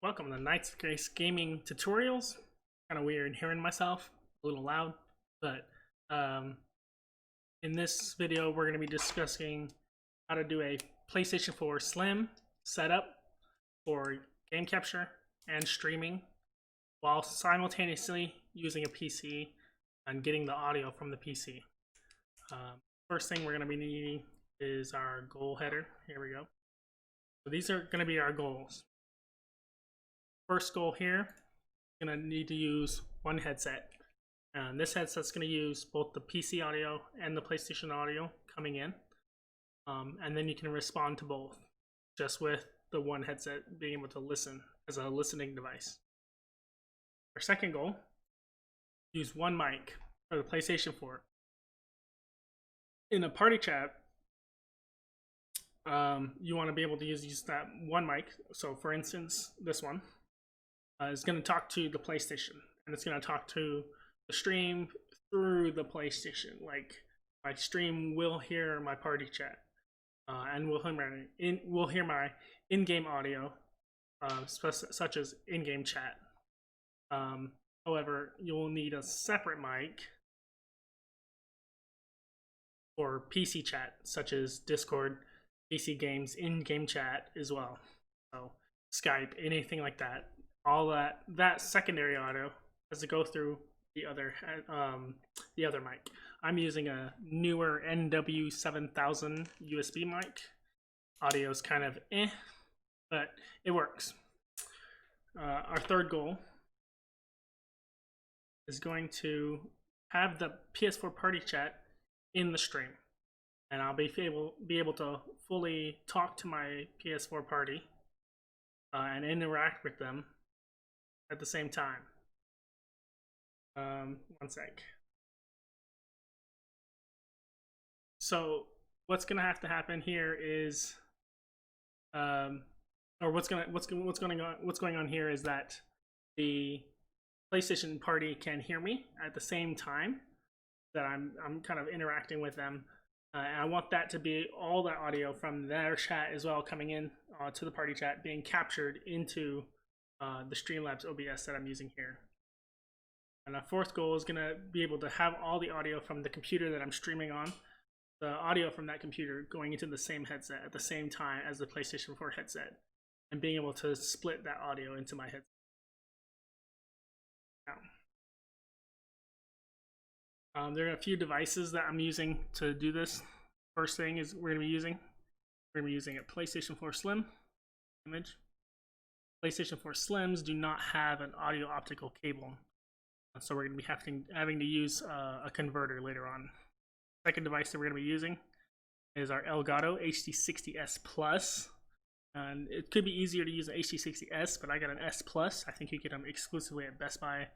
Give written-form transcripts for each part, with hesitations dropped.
Welcome to Knights of Grace Gaming Tutorials. Kind of weird hearing myself, a little loud, but in this video we're going to be discussing how to do a PlayStation 4 Slim setup for game capture and streaming while simultaneously using a PC and getting the audio from the PC. First thing we're going to be needing is our goal header. Here we go. So these are going to be our goals. First goal here, gonna need to use one headset. And this headset's gonna use both the PC audio and the PlayStation audio coming in. And then you can respond to both just with the one headset being able to listen as a listening device. Our second goal, use one mic for the PlayStation 4. In a party chat, you want to be able to use that one mic. So for instance, this one is going to talk to the PlayStation, and it's going to talk to the stream through the PlayStation. Like my stream will hear my party chat, and we'll hear my in-game audio, such as in-game chat. However, you'll need a separate mic for PC chat, such as Discord, PC games, in-game chat as well. So Skype, anything like that. All that secondary audio has to go through the other mic. I'm using a newer NW7000 USB mic. Audio is kind of but it works. Our third goal is going to have the PS4 party chat in the stream, and I'll be able to fully talk to my PS4 party and interact with them at the same time. One sec. So what's gonna have to happen here is, what's going on here is that the PlayStation party can hear me at the same time that I'm kind of interacting with them, and I want that to be all that audio from their chat as well coming in to the party chat being captured into the Streamlabs OBS that I'm using here. And our fourth goal is going to be able to have all the audio from the computer that I'm streaming on, the audio from that computer going into the same headset at the same time as the PlayStation 4 headset, and being able to split that audio into my headset. Now, there are a few devices that I'm using to do this. First thing is we're going to be using a PlayStation 4 Slim image. PlayStation 4 Slims do not have an audio optical cable, so we're going to be having to use a converter later on. Second device that we're going to be using is our Elgato HD60S Plus, and it could be easier to use an HD60S, but I got an S Plus. I think you get them exclusively at Best Buy.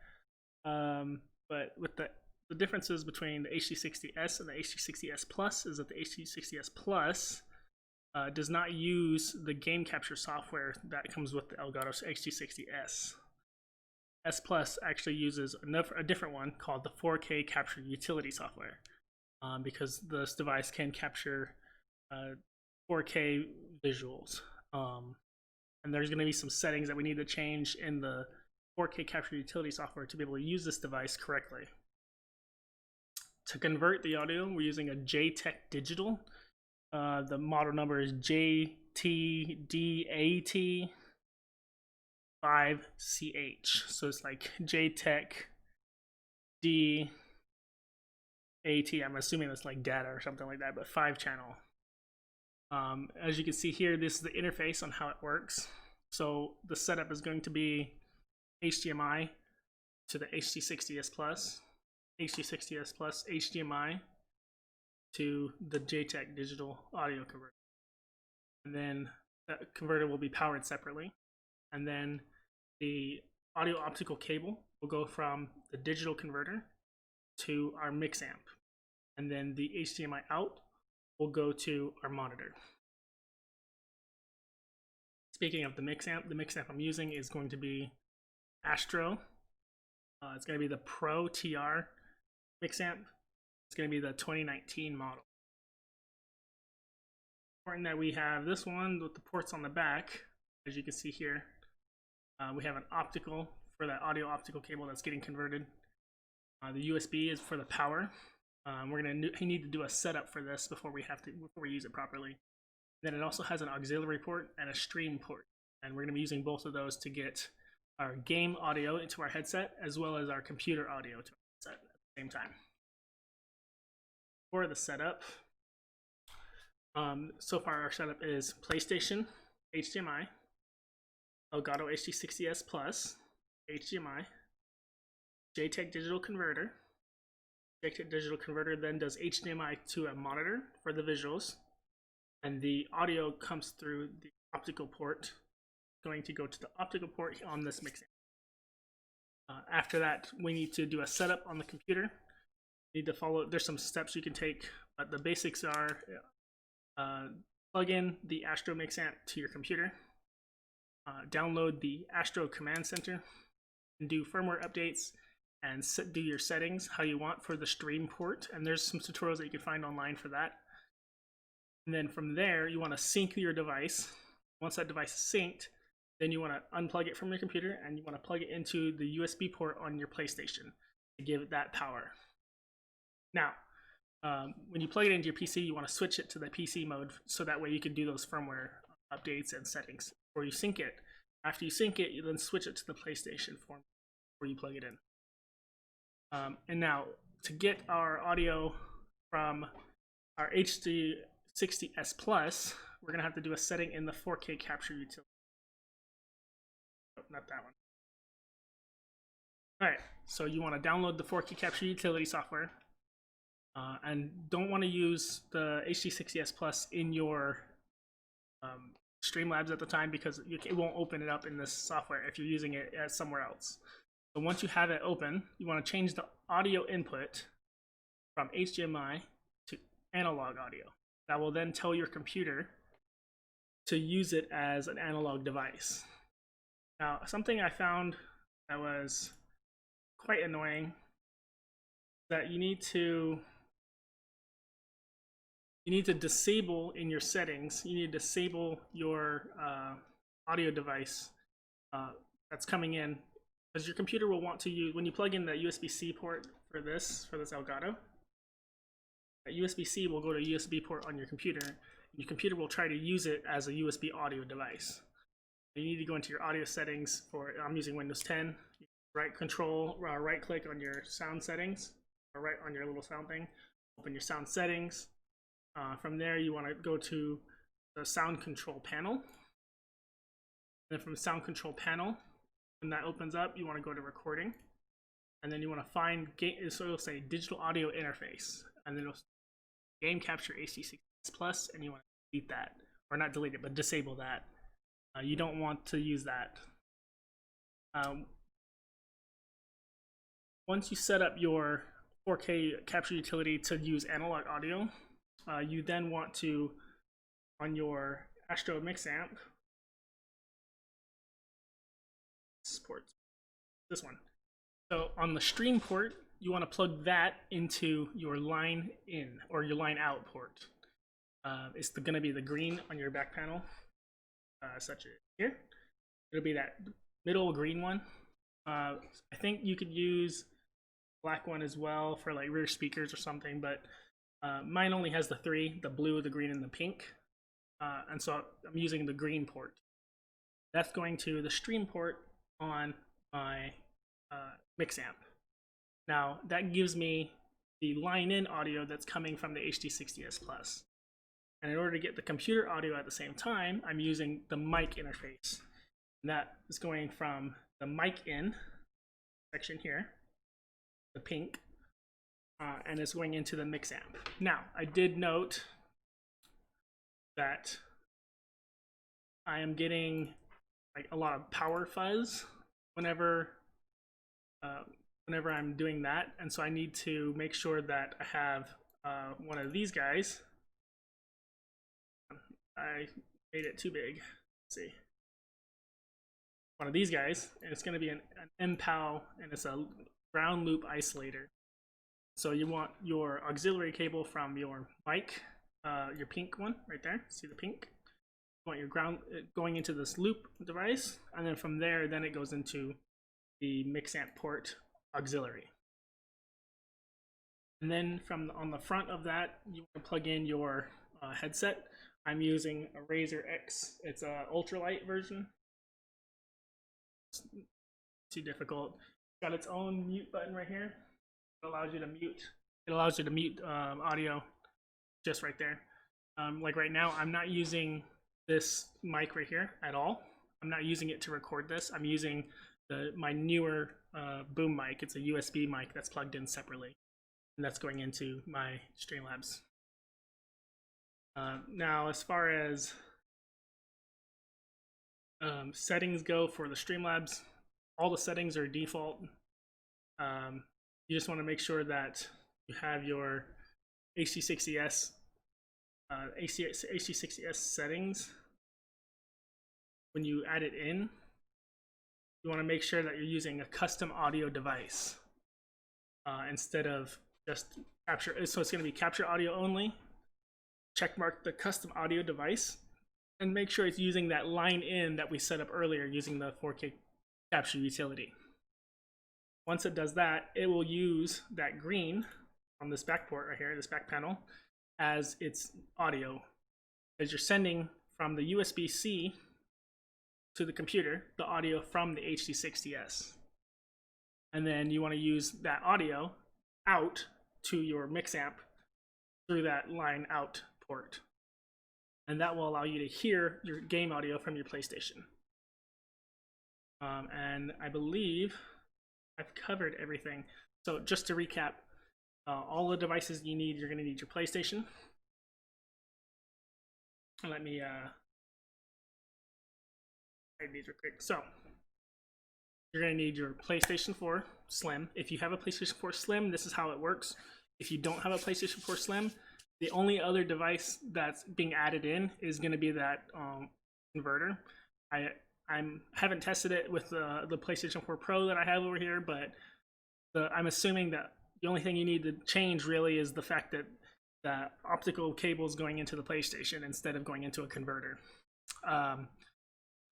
But with the differences between the HD60S and the HD60S Plus is that the HD60S Plus does not use the game capture software that comes with the Elgato HD60S. S Plus actually uses a different one called the 4K capture utility software, because this device can capture 4K visuals. And there's going to be some settings that we need to change in the 4K capture utility software to be able to use this device correctly. To convert the audio, we're using a JTech Digital. The model number is JTDAT5CH. So it's like JTech DAT. I'm assuming that's like data or something like that, but 5-channel. As you can see here, this is the interface on how it works. So the setup is going to be HDMI to the HD60S Plus, HD60S Plus HDMI to the JTech Digital audio converter, and then that converter will be powered separately, and then the audio optical cable will go from the digital converter to our Mixamp, and then the HDMI out will go to our monitor. Speaking of the Mixamp I'm using is going to be Astro. It's going to be the Pro TR Mixamp. It's going to be the 2019 model. Important that we have this one with the ports on the back, as you can see here. We have an optical for that audio optical cable that's getting converted. The USB is for the power. We're gonna need to do a setup for this before we use it properly. Then it also has an auxiliary port and a stream port, and we're gonna be using both of those to get our game audio into our headset as well as our computer audio to our headset at the same time. For the setup, so far our setup is PlayStation, HDMI, Elgato HD60S Plus, HDMI, JTAG digital converter. JTAG digital converter then does HDMI to a monitor for the visuals, and the audio comes through the optical port, going to go to the optical port on this mixing. After that, we need to do a setup on the computer. You need to follow, there's some steps you can take, but the basics are plug in the Astro Mixamp to your computer, download the Astro Command Center, and do firmware updates, and do your settings how you want for the stream port. And there's some tutorials that you can find online for that. And then from there, you want to sync your device. Once that device is synced, then you want to unplug it from your computer and you want to plug it into the USB port on your PlayStation to give it that power. Now, when you plug it into your PC, you want to switch it to the PC mode so that way you can do those firmware updates and settings before you sync it. After you sync it, you then switch it to the PlayStation form before you plug it in. And now, to get our audio from our HD60S Plus, we're going to have to do a setting in the 4K capture utility. Oh, not that one. Alright, so you want to download the 4K capture utility software. And don't want to use the HD60S Plus in your Streamlabs at the time, because it won't open it up in this software if you're using it somewhere else. So once you have it open, you want to change the audio input from HDMI to analog audio. That will then tell your computer to use it as an analog device. Now, something I found that was quite annoying, that you need to disable in your settings, you need to disable your audio device that's coming in, because your computer will want to use, when you plug in the USB-C port for this Elgato, that USB-C will go to a USB port on your computer, and your computer will try to use it as a USB audio device. You need to go into your audio settings for, I'm using Windows 10, right click on your sound settings, or right on your little sound thing, open your sound settings. From there, you want to go to the sound control panel. And then from the sound control panel, when that opens up, you want to go to recording. And then you want to find, so it'll say digital audio interface. And then it'll game capture HD60S Plus, and you want to delete that. Or not delete it, but disable that. You don't want to use that. Once you set up your 4K capture utility to use analog audio, you then want to, on your Astro Mixamp, port, this one. So on the stream port, you want to plug that into your line in or your line out port. It's going to be the green on your back panel, such as here. It'll be that middle green one. I think you could use black one as well for like rear speakers or something, but mine only has the three, the blue, the green, and the pink. And so I'm using the green port. That's going to the stream port on my Mixamp. Now, that gives me the line-in audio that's coming from the HD60S Plus. And in order to get the computer audio at the same time, I'm using the mic interface. And that is going from the mic in section here, the pink, and it's going into the Mixamp. Now, I did note that I am getting like a lot of power fuzz whenever I'm doing that, and so I need to make sure that I have one of these guys. I made it too big. Let's see. One of these guys, and it's going to be an MPOW, and it's a ground loop isolator. So you want your auxiliary cable from your mic, your pink one right there. See the pink? want your ground going into this loop device, and then from there, then it goes into the Mixamp port auxiliary. And then from on the front of that, you want to plug in your headset. I'm using a Razer X. It's a ultralight version. It's too difficult. It's got its own mute button right here. It allows you to mute. It allows you to mute audio just right there. Like right now, I'm not using this mic right here at all. I'm not using it to record this. I'm using my newer boom mic. It's a USB mic that's plugged in separately, and that's going into my Streamlabs. Now, as far as settings go for the Streamlabs, all the settings are default. You just want to make sure that you have your HD60S HD60S settings. When you add it in, you want to make sure that you're using a custom audio device instead of just capture. So it's going to be capture audio only. Check mark the custom audio device and make sure it's using that line in that we set up earlier using the 4K capture utility. Once it does that, it will use that green on this back port right here, this back panel, as its audio, as you're sending from the USB-C to the computer, the audio from the HD60S. And then you want to use that audio out to your Mixamp through that line out port. And that will allow you to hear your game audio from your PlayStation. And I believe I've covered everything. So just to recap, all the devices you need, you're going to need your PlayStation. Let me hide these real quick. So you're going to need your PlayStation 4 Slim. If you have a PlayStation 4 Slim, this is how it works. If you don't have a PlayStation 4 Slim, the only other device that's being added in is going to be that converter. I haven't tested it with the PlayStation 4 Pro that I have over here, but I'm assuming that the only thing you need to change really is the fact that the optical cable is going into the PlayStation instead of going into a converter.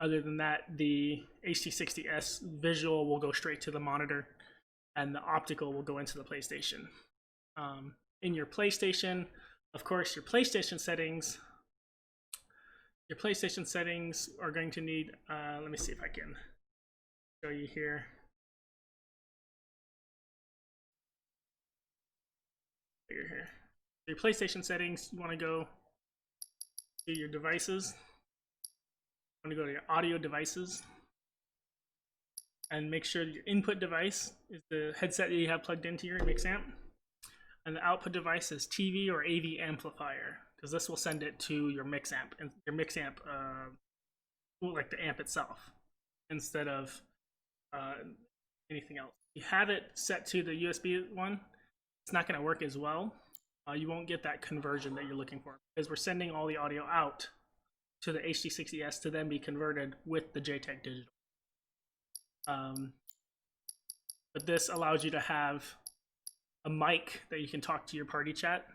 Other than that, the HD60S visual will go straight to the monitor, and the optical will go into the PlayStation. In your PlayStation, of course, your PlayStation settings are going to need, let me see if I can show you here. Here. Your PlayStation settings, you want to go to your devices. You want to go to your audio devices and make sure your input device is the headset that you have plugged into your Mixamp, and the output device is TV or AV amplifier, because this will send it to your Mixamp, and your Mixamp, like the amp itself, instead of anything else. You have it set to the USB one, it's not going to work as well. You won't get that conversion that you're looking for, because we're sending all the audio out to the HD60S to then be converted with the JTAG digital. But this allows you to have a mic that you can talk to your party chat,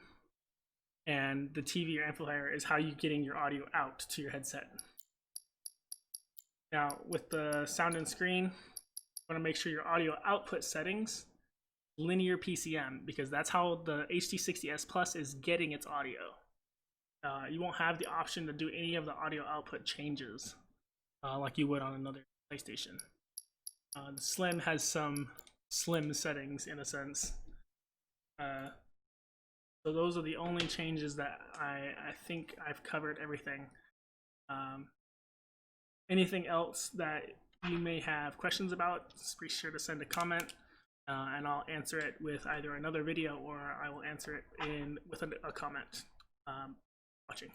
and the TV or amplifier is how you're getting your audio out to your headset. Now, with the sound and screen, you want to make sure your audio output settings linear PCM, because that's how the HD60S Plus is getting its audio. You won't have the option to do any of the audio output changes like you would on another PlayStation. The Slim has some slim settings in a sense. So those are the only changes that I think I've covered everything. Anything else that you may have questions about, just be sure to send a comment. And I'll answer it with either another video, or I will answer it with a comment. Watching.